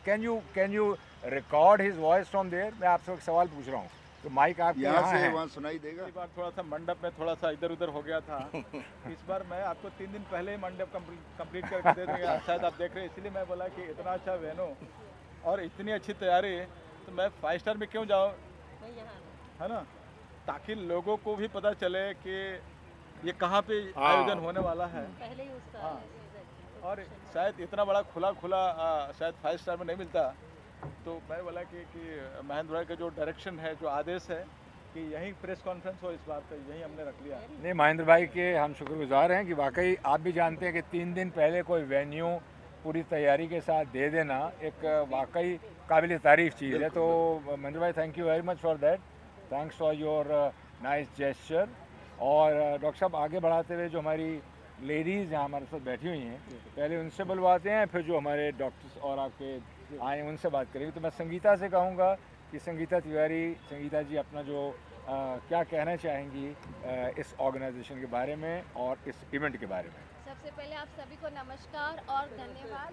Can you record his voice from there? मैं आपसे एक सवाल पूछ रहा हूँ, तो माइक आपके यहाँ से है। वहाँ सुनाई देगा। इस बार थोड़ा सा मंडप में थोड़ा सा इधर उधर हो गया था। इस बार मैं आपको 3 दिन पहले ही मंडप कंप्लीट करके दे दूँगा। शायद आप देख रहे हैं, इसलिए मैं बोला कि इतना अच्छा वेन्यू और इतनी अच्छी तैयारी, तो मैं 5 स्टार में क्यों जाऊँ, है ना, ताकि लोगों को भी पता चले कि ये कहाँ पे आयोजन होने वाला है। पहले ही उसका हाँ। और शायद इतना बड़ा खुला शायद 5 स्टार में नहीं मिलता। तो मैं बोला कि महेंद्र भाई का जो डायरेक्शन है, जो आदेश है कि यहीं प्रेस कॉन्फ्रेंस हो, इस बार पे यहीं हमने रख लिया। नहीं, महेंद्र भाई के हम शुक्रगुजार हैं कि वाकई आप भी जानते हैं कि 3 दिन पहले कोई वेन्यू पूरी तैयारी के साथ दे देना एक वाकई काबिल तारीफ़ चीज़ है। तो महेंद्र भाई, thank you very much for that, thanks for your nice gesture. और डॉक्टर साहब, आगे बढ़ाते हुए जो हमारी लेडीज़ यहाँ हमारे साथ बैठी हुई हैं, पहले उनसे बुलवाते हैं, फिर जो हमारे डॉक्टर्स और आपके आए उनसे बात करेंगे। तो मैं संगीता से कहूँगा कि संगीता जी अपना जो क्या कहना चाहेंगी इस ऑर्गेनाइजेशन के बारे में और इस इवेंट के बारे में। सबसे पहले आप सभी को नमस्कार और धन्यवाद।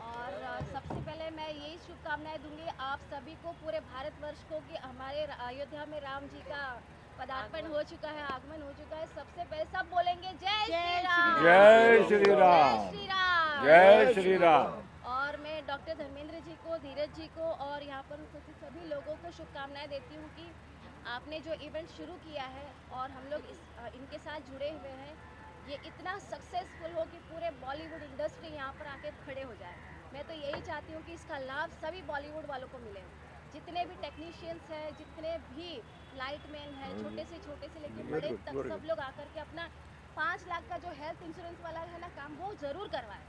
और सबसे पहले मैं यही शुभकामनाएं दूंगी आप सभी को, पूरे भारतवर्ष को, कि हमारे अयोध्या में राम जी का पदार्पण हो चुका है, आगमन हो चुका है। सबसे पहले सब बोलेंगे जय श्री राम, जय श्री राम, जय श्री राम, जय श्री राम। और मैं डॉक्टर धर्मेंद्र जी को, धीरज धीरज जी को और यहाँ पर उपस्थित सभी लोगों को शुभकामनाएं देती हूँ कि आपने जो इवेंट शुरू किया है और हम लोग इनके साथ जुड़े हुए हैं, ये इतना सक्सेसफुल हो कि पूरे बॉलीवुड इंडस्ट्री यहाँ पर आके खड़े हो जाए। मैं तो यही चाहती हूँ कि इसका लाभ सभी बॉलीवुड वालों को मिले, जितने भी टेक्नीशियंस हैं, जितने भी लाइटमैन हैं, छोटे से लेकर बड़े तक, सब लोग आकर के अपना 5 लाख का जो हेल्थ इंश्योरेंस वाला है ना काम, वो ज़रूर करवाएं,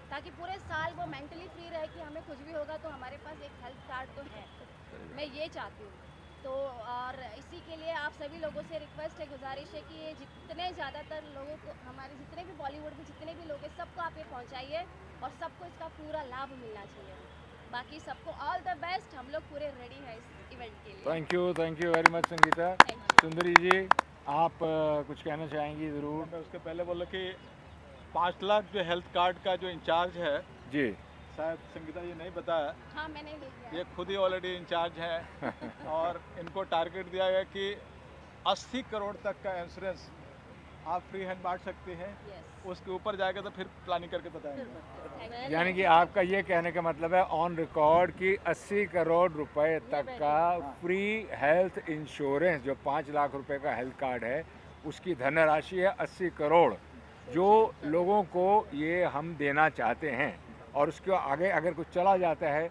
ताकि पूरे साल वो मेंटली फ्री रहे कि हमें कुछ भी होगा तो हमारे पास एक हेल्थ कार्ड तो है। मैं ये चाहती हूँ। तो और इसी के लिए आप सभी लोगों से रिक्वेस्ट है, गुजारिश है कि ये जितने ज़्यादातर लोगों को, हमारे जितने भी बॉलीवुड में जितने भी लोग हैं, सबको आप ये पहुँचाइए और सबको इसका पूरा लाभ मिलना चाहिए। बाकी सबको ऑल द बेस्ट, हम लोग पूरे रेडी हैं इस इवेंट के लिए। Thank you very much Sangeeta. सुंदरी जी, आप कुछ कहना चाहेंगी ज़रूर। मैं उसके पहले बोला कि 5 लाख जो हेल्थ कार्ड का जो इंचार्ज है जी, शायद संगीता जी नहीं बताया, हाँ मैंने ले लिया। ये खुद ही ऑलरेडी इंचार्ज हैं और इनको टारगेट दिया गया कि 80 करोड़ तक का इंश्योरेंस आप फ्री हैंड बांट सकते हैं। उसके ऊपर जाएगा तो फिर प्लानिंग करके बताएंगे। यानी कि आपका ये कहने का मतलब है ऑन रिकॉर्ड कि 80 करोड़ रुपए तक का फ्री हेल्थ इंश्योरेंस, जो 5 लाख रुपए का हेल्थ कार्ड है, उसकी धनराशि है 80 करोड़, जो लोगों को ये हम देना चाहते हैं। और उसके आगे अगर कुछ चला जाता है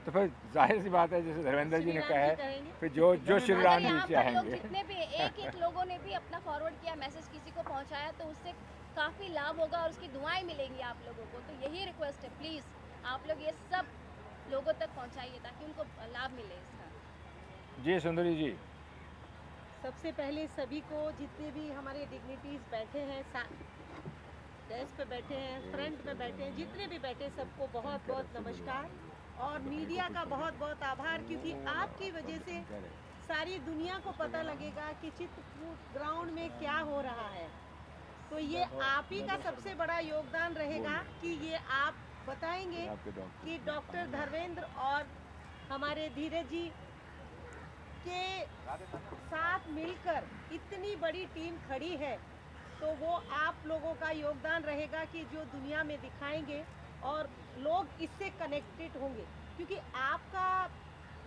तो फिर जाहिर सी बात है, जैसे धर्मेंद्र जी ने कहा है, फिर जो श्री राम जी चाहेंगे। जितने भी एक लोगों ने भी अपना फॉरवर्ड किया मैसेज, किसी को पहुंचाया, तो उससे काफ़ी लाभ होगा और उसकी दुआएं मिलेंगी आप लोगों को। तो यही रिक्वेस्ट है, प्लीज़ आप लोग ये सब लोगों तक पहुंचाइए ताकि उनको लाभ मिले इसका। जी सुंदरी जी। सबसे पहले सभी को, जितने भी हमारे डिग्निटीज बैठे हैं, डेस्क पे बैठे हैं, फ्रंट पे बैठे हैं, जितने भी बैठे, सबको बहुत बहुत नमस्कार। और मीडिया का बहुत बहुत आभार, क्योंकि आपकी वजह से सारी दुनिया को पता लगेगा कि चित्रकूट ग्राउंड में क्या हो रहा है। तो ये आप ही का सबसे बड़ा योगदान रहेगा कि ये आप बताएंगे कि डॉक्टर धर्मेंद्र और हमारे धीरज जी के साथ मिलकर इतनी बड़ी टीम खड़ी है, तो वो आप लोगों का योगदान रहेगा कि जो दुनिया में दिखाएंगे और लोग इससे कनेक्टेड होंगे, क्योंकि आपका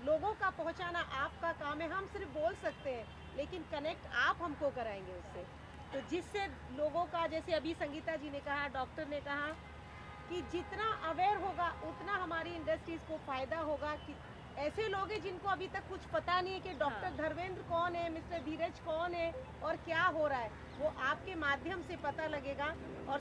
लोगों का पहुंचाना आपका काम है। हम सिर्फ बोल सकते हैं, लेकिन कनेक्ट आप हमको कराएंगे उससे, तो जिससे लोगों का, जैसे अभी संगीता जी ने कहा, डॉक्टर ने कहा कि जितना अवेयर होगा उतना हमारी इंडस्ट्रीज़ को फ़ायदा होगा। कि ऐसे लोग हैं जिनको अभी तक कुछ पता नहीं है कि डॉक्टर धर्मेंद्र कौन है, मिस्टर धीरज कौन है और क्या हो रहा है, वो आपके माध्यम से पता लगेगा। और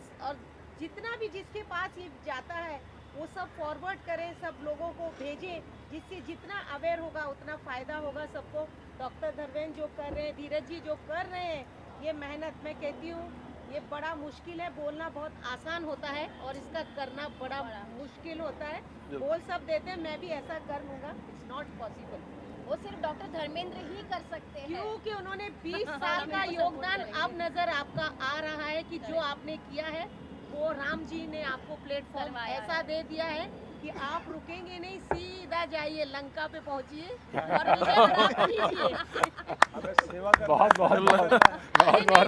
जितना भी जिसके पास ये जाता है वो सब फॉरवर्ड करें, सब लोगों को भेजें, जिससे जितना अवेयर होगा उतना फ़ायदा होगा सबको। डॉक्टर धर्मेंद्र जो कर रहे हैं, धीरज जी जो कर रहे हैं, ये मेहनत, मैं कहती हूँ ये बड़ा मुश्किल है। बोलना बहुत आसान होता है और इसका करना बड़ा मुश्किल होता है। बोल सब देते हैं, मैं भी ऐसा कर लूँगा, इट्स नॉट पॉसिबल। वो सिर्फ डॉक्टर धर्मेंद्र ही कर सकते हैं, क्योंकि उन्होंने 20 साल का योगदान अब नज़र आपका आ रहा है कि जो आपने किया है वो राम जी ने आपको प्लेटफॉर्म ऐसा दे दिया है कि आप रुकेंगे नहीं, सीधा जाइए, लंका पे पहुंचिए और विजय प्राप्त कीजिए। बहुत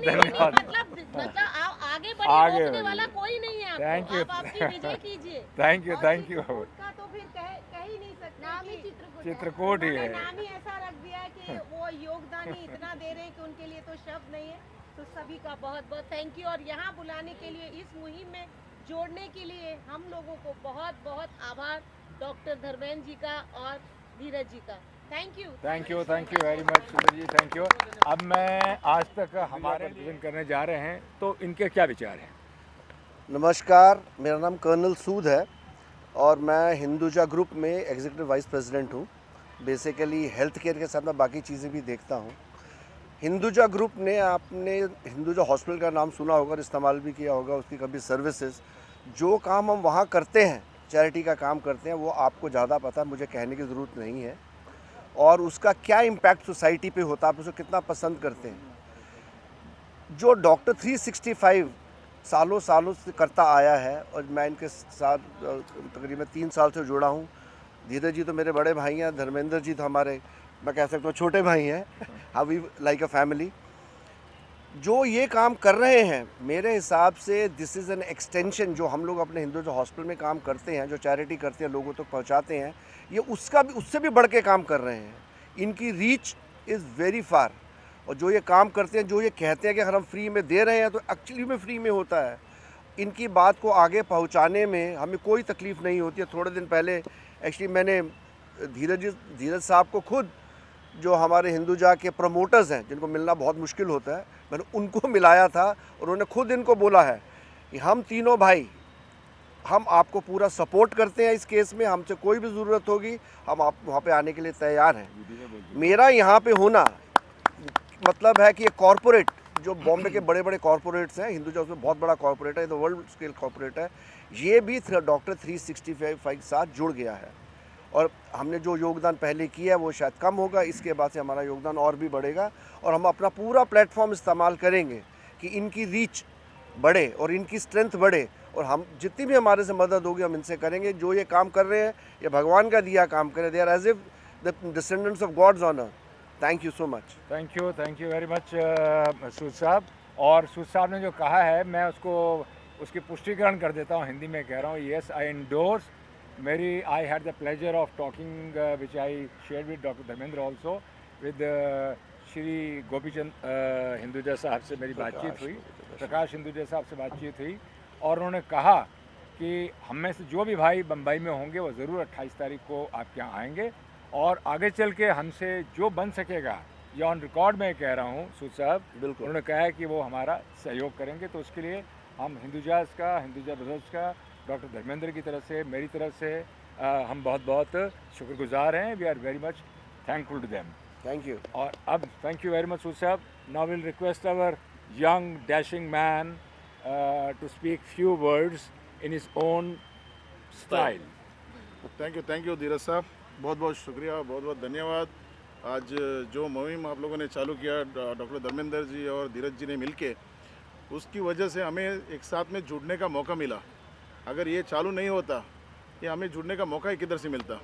धन्यवाद। मतलब आगे बढ़े, रोकने वाला कोई नहीं है आपको। आप आपकी विजय कीजिए। Thank you. का तो फिर कह ही नहीं सकते, नाम ही चित्रकूट ही है। नाम ही ऐसा रख दिया है कि वो योगदान ही इतना दे रहे हैं कि उनके लिए तो शब्द नहीं है। तो सभी का बहुत बहुत थैंक यू। और यहाँ बुलाने के लिए, इस मुहिम में जोड़ने के लिए हम लोगों को बहुत बहुत आभार डॉक्टर धर्मेंद्र जी का और धीरज जी का। थैंक यू वेरी मच सुंदर जी, थैंक यू। अब मैं आज तक हमारे प्रेजेंट करने जा रहे हैं, तो इनके क्या विचार हैं? नमस्कार, मेरा नाम कर्नल सूद है और मैं हिंदुजा ग्रुप में एग्जीक्यूटिव वाइस प्रेसिडेंट हूँ। बेसिकली हेल्थ केयर के साथ मैं बाकी चीज़ें भी देखता हूँ। हिंदुजा ग्रुप ने, आपने हिंदुजा हॉस्पिटल का नाम सुना होगा और इस्तेमाल भी किया होगा, उसकी कभी सर्विसेज, जो काम हम वहाँ करते हैं, चैरिटी का काम करते हैं, वो आपको ज़्यादा पता है, मुझे कहने की ज़रूरत नहीं है। और उसका क्या इम्पैक्ट सोसाइटी पे होता है, आप उसको कितना पसंद करते हैं। जो डॉक्टर 365 सालों से करता आया है और मैं इनके साथ तकरीबन 3 साल से जुड़ा हूँ। धीरज जी तो मेरे बड़े भाई हैं, धर्मेंद्र जी तो हमारे, मैं कह सकता हूँ, छोटे भाई हैं। How we like a family. जो ये काम कर रहे हैं, मेरे हिसाब से दिस इज़ एन एक्सटेंशन। जो हम लोग अपने हिंदुजा हॉस्पिटल में काम करते हैं, जो चैरिटी करते हैं, लोगों तक पहुँचाते हैं, ये उससे भी बढ़ के काम कर रहे हैं। इनकी रीच इज़ वेरी फार, और जो ये काम करते हैं, जो ये कहते हैं कि अगर हम फ्री में दे रहे हैं तो एक्चुअली में फ्री में होता है। इनकी बात को आगे पहुंचाने में हमें कोई तकलीफ़ नहीं होती है। थोड़े दिन पहले एक्चुअली मैंने धीरज साहब को खुद, जो हमारे हिंदुजा के प्रमोटर्स हैं जिनको मिलना बहुत मुश्किल होता है, मैंने उनको मिलाया था और उन्होंने खुद इनको बोला है कि हम तीनों भाई, हम आपको पूरा सपोर्ट करते हैं इस केस में, हमसे कोई भी ज़रूरत होगी हम आप वहाँ पे आने के लिए तैयार हैं। मेरा यहाँ पे होना मतलब है कि ये कॉरपोरेट, जो बॉम्बे के बड़े बड़े कॉरपोरेट्स हैं, हिंदुजा उसमें बहुत बड़ा कॉरपोरेट है, तो वर्ल्ड स्केल कॉरपोरेट है, ये भी डॉक्टर 365 के साथ जुड़ गया है। और हमने जो योगदान पहले किया है वो शायद कम होगा, इसके बाद से हमारा योगदान और भी बढ़ेगा और हम अपना पूरा प्लेटफॉर्म इस्तेमाल करेंगे कि इनकी रीच बढ़े और इनकी स्ट्रेंथ बढ़े, और हम जितनी भी हमारे से मदद होगी हम इनसे करेंगे। जो ये काम कर रहे हैं ये भगवान का दिया काम कर रहे हैं, they are as if the descendants of gods on earth. Thank you so much. Thank you very much Sood साहब। और सूद साहब ने जो कहा है मैं उसकी पुष्टिकरण कर देता हूँ, हिंदी में कह रहा हूँ। Yes, I endorse. I had the pleasure of talking, which I shared with Dr. Dharmendra also, with Shri Gopichand Hinduja साहब से मेरी बातचीत हुई, प्रकाश हिंदुजा साहब से बातचीत हुई, और उन्होंने कहा कि हम में से जो भी भाई बम्बई में होंगे वो ज़रूर 28 तारीख को आपके यहाँ आएंगे, और आगे चल के हमसे जो बन सकेगा, ये ऑन रिकॉर्ड में कह रहा हूँ सूद साहब, बिल्कुल उन्होंने कहा है कि वो हमारा सहयोग करेंगे। तो उसके लिए हम हिंदुजा ब्रदर्स का, डॉक्टर धर्मेंद्र की तरफ से, मेरी तरफ से हम बहुत बहुत शुक्रगुजार हैं। We are very much thankful to them. Thank you. और अब thank you very much Sood साहब। Now will request our young dashing man to speak few words in his own style. Thank you Dheeraj साहब, बहुत बहुत शुक्रिया, बहुत बहुत धन्यवाद। आज जो मुहिम आप लोगों ने चालू किया डॉक्टर धर्मेंद्र जी और धीरज जी ने मिलके, उसकी वजह से हमें एक साथ में जुड़ने का मौका मिला। अगर ये चालू नहीं होता, ये हमें जुड़ने का मौका ही किधर से मिलता।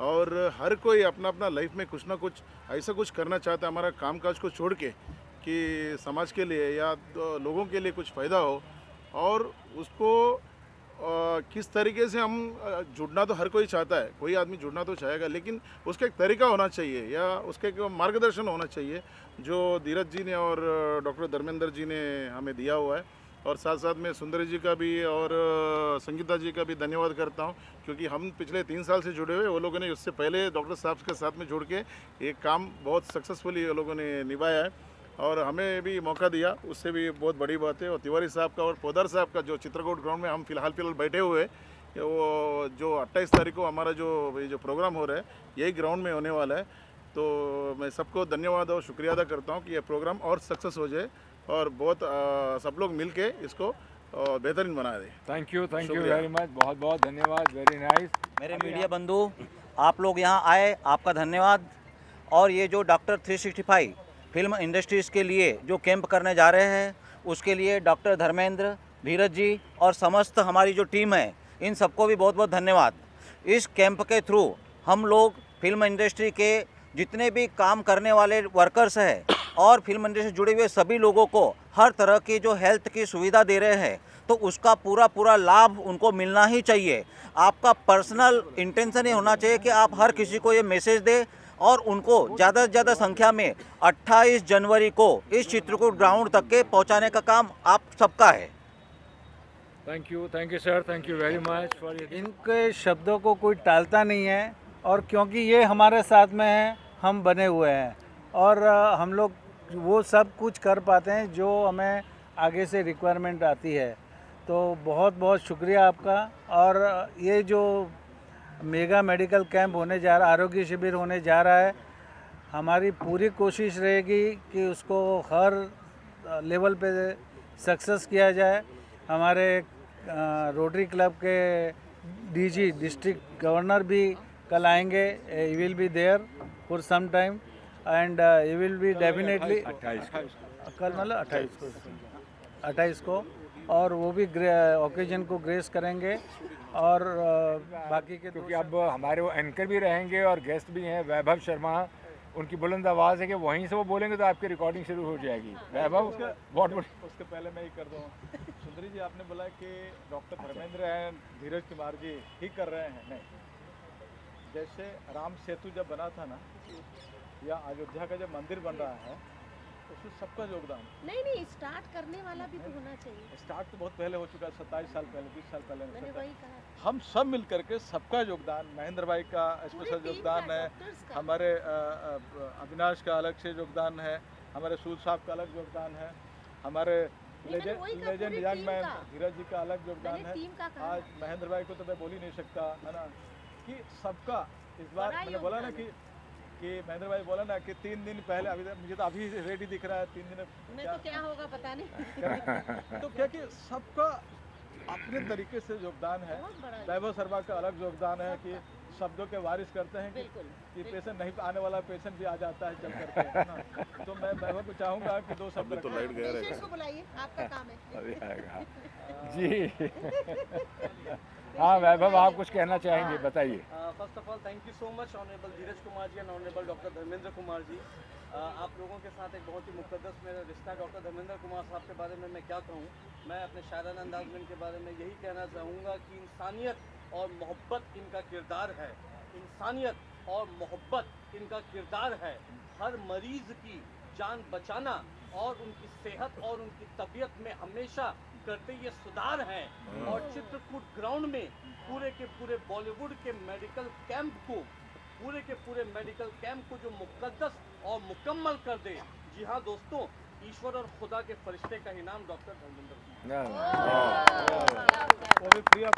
और हर कोई अपना अपना लाइफ में कुछ ना कुछ ऐसा कुछ करना चाहता है, हमारा कामकाज को छोड़ के, कि समाज के लिए या लोगों के लिए कुछ फ़ायदा हो। और उसको किस तरीके से हम जुड़ना, तो हर कोई चाहता है, कोई आदमी जुड़ना तो चाहेगा, लेकिन उसका एक तरीका होना चाहिए या उसका एक मार्गदर्शन होना चाहिए, जो धीरज जी ने और डॉक्टर धर्मेंद्र जी ने हमें दिया हुआ है। और साथ साथ में सुंदरी जी का भी और संगीता जी का भी धन्यवाद करता हूं, क्योंकि हम पिछले 3 साल से जुड़े हुए, वो लोगों ने उससे पहले डॉक्टर साहब के साथ में जुड़ के एक काम बहुत सक्सेसफुली वो लोगों ने निभाया है और हमें भी मौका दिया, उससे भी बहुत बड़ी बात है। और तिवारी साहब का और पोदार साहब का, जो चित्रकूट ग्राउंड में हम फिलहाल बैठे हुए, वो जो 28 तारीख को हमारा जो प्रोग्राम हो रहा है यही ग्राउंड में होने वाला है। तो मैं सबको धन्यवाद और शुक्रिया अदा करता हूँ कि ये प्रोग्राम और सक्सेस हो जाए और बहुत सब लोग मिलके इसको बेहतरीन बना दें। थैंक यू वेरी मच, बहुत बहुत धन्यवाद, वेरी नाइस। मेरे मीडिया बंधु, आप लोग यहाँ आए, आपका धन्यवाद। और ये जो डॉक्टर 365 फिल्म इंडस्ट्रीज़ के लिए जो कैंप करने जा रहे हैं, उसके लिए डॉक्टर धर्मेंद्र, धीरज जी और समस्त हमारी जो टीम है, इन सबको भी बहुत बहुत धन्यवाद। इस कैंप के थ्रू हम लोग फिल्म इंडस्ट्री के जितने भी काम करने वाले वर्कर्स हैं और फिल्म इंडस्ट्री से जुड़े हुए सभी लोगों को हर तरह की जो हेल्थ की सुविधा दे रहे हैं, तो उसका पूरा लाभ उनको मिलना ही चाहिए। आपका पर्सनल इंटेंशन ये होना चाहिए कि आप हर किसी को ये मैसेज दें और उनको ज़्यादा से ज़्यादा संख्या में 28 जनवरी को इस चित्रकूट ग्राउंड तक के पहुंचाने का काम आप सबका है। Thank you sir, thank you very much for इनके शब्दों को कोई टालता नहीं है, और क्योंकि ये हमारे साथ में हैं, हम बने हुए हैं और हम लोग वो सब कुछ कर पाते हैं जो हमें आगे से रिक्वायरमेंट आती है। तो बहुत बहुत शुक्रिया आपका। और ये जो मेगा मेडिकल कैंप होने जा रहा, आरोग्य शिविर होने जा रहा है, हमारी पूरी कोशिश रहेगी कि उसको हर लेवल पे सक्सेस किया जाए। हमारे रोटरी क्लब के डीजी, डिस्ट्रिक्ट गवर्नर भी कल आएंगे, he will be there for some time and he will be definitely 28 कल मतलब 28 को, और वो भी ओकेजन को ग्रेस करेंगे। और बाकी के, क्योंकि अब हमारे वो एंकर भी रहेंगे और गेस्ट भी हैं, वैभव शर्मा, उनकी बुलंद आवाज़ है कि वहीं से वो बोलेंगे तो आपकी रिकॉर्डिंग शुरू हो जाएगी। वैभव उसके पहले मैं ही कर दूँ। सुंदरी जी, आपने बोला कि डॉक्टर धर्मेंद्र हैं, धीरज कुमार जी ठीक कर रहे हैं, नहीं जैसे राम सेतु जब बना था ना, या अयोध्या का जब मंदिर बन रहा है, उसमें सबका योगदान। नहीं, स्टार्ट करने वाला भी तो होना चाहिए। स्टार्ट तो बहुत पहले हो चुका है, 27 साल पहले, 20 साल पहले। मैंने वही कहा। हम सब मिल करके सबका योगदान, महेंद्र भाई का स्पेशल योगदान है, हमारे अविनाश का अलग से योगदान है, हमारे सूद साहब का अलग योगदान है, हमारे लेजेंड यंग मैन धीरज जी का अलग योगदान है। आज महेंद्र भाई को तो मैं बोल ही नहीं सकता, है ना, कि सबका इस बार मैंने बोला ना कि महेंद्र भाई बोला ना कि 3 दिन पहले, अभी मुझे तो अभी रेडी दिख रहा है 3 दिन में तो क्या होगा पता नहीं। तो क्या कि सबका अपने तरीके से योगदान है। वैभव शर्मा का अलग योगदान है कि शब्दों के वारिस करते हैं कि पेशेंट नहीं आने वाला पेशेंट भी आ जाता है चल करके, है ना। तो मैं वैभव को चाहूँगा कि 2 शब्द तो लाइट गया रहेगा। को बुलाइए, आपका काम है। अभी आएगा जी। हाँ वैभव, आप कुछ कहना चाहेंगे, बताइए। First of all thank you so much honourable Dheeraj Kumar ji and honourable doctor Dharmendra Kumar ji. आप लोगों के साथ एक बहुत ही मुकद्दस मेरा रिश्ता। डॉक्टर धर्मेंद्र कुमार साहब के बारे में मैं क्या कहूँ, मैं अपने शायराना अंदाज में इनके बारे में यही कहना चाहूँगा कि इंसानियत और मोहब्बत इनका किरदार है। इंसानियत और मोहब्बत इनका किरदार है। हर मरीज़ की जान बचाना और उनकी सेहत और उनकी तबीयत में हमेशा करते ये सुधार है। और चित्रकूट ग्राउंड में पूरे के पूरे बॉलीवुड के मेडिकल कैंप को, पूरे के पूरे मेडिकल कैंप को जो मुकद्दस और मुकम्मल कर दे। जी हाँ दोस्तों, ईश्वर और खुदा के फरिश्ते का ही नाम डॉक्टर धर्मेंद्र, वो भी फ्री ऑफ